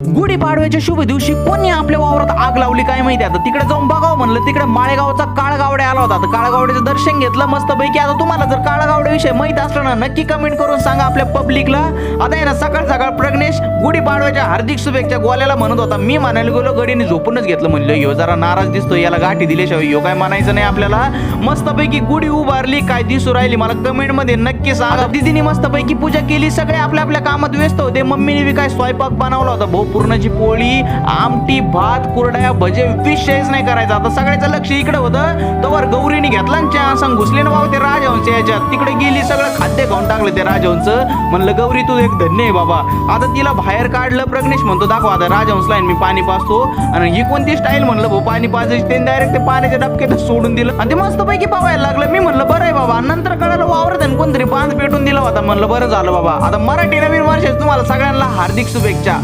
गुढीपाडव्याच्या शुभ दिवशी कोणी आपल्या वावरात आग लावली काय माहिती. आता तिकडे जाऊन बघावं म्हणलं, तिकडे माळेगावचा काळगावड्या आला होता. काळगावड्याचं दर्शन घेतलं मस्त पैकी. आता तुम्हाला जर काळगावड्याविषयी माहित असलं ना, नक्की कमेंट करून सांगा आपल्या पब्लिकला. आता आहे ना, सकाळ सकाळ प्रज्ञेश गुढीपाडव्याच्या हार्दिक शुभेच्छा गोल्याला म्हणत होता. मी म्हणायला गेलो, गडीने झोपूनच घेतलं. म्हणलं ह्यो जरा नाराज दिसतो, याला गाठी दिल्याशिवाय ह्यो काय म्हणायचं नाही आपल्याला. मस्त पैकी गुढी उभारली, काय दिसू राहिली मला कमेंट मध्ये नक्की सांगा. दीदीने मस्त पैकी पूजा केली, सगळे आपल्या आपल्या कामात व्यस्त होते. मम्मीने बी काय स्वयंपाक बनवला होता, भाऊ पुरणाची पोळी, आमटी, भात, कुरड्या, भजे, विषयच नाही करायचा. आता सगळ्याचं लक्ष इकडे होतं. तोवर गौरीने घेतला चहा सांग घुसले ना बाबा ते राजहंस याच्यात. तिकडे गेली, सगळं खाद्य खाऊन टाकलं ते राजहंस. म्हणलं गौरी तू एक धन्य आहे बाबा. आता तिला बाहेर काढलं. प्रज्ञेश म्हणतो दाखव आता राजहंसला मी पाणी पाजतो. आणि ही कोणती स्टाईल म्हणलं भाऊ पाणी पाजायची. त्यांनी डायरेक्ट ते पाण्याच्या डबक्यात सोडून दिलं आणि ते मस्त पैकी पावायला लागलं. मी म्हणलं बरं आहे बाबा. नंतर कळालं वावरत आणि कोणतरी बांध पेटून दिला होता. म्हणलं बरं झालं बाबा. आता मराठी नवीन वर्ष तुम्हाला सगळ्यांना हार्दिक शुभेच्छा.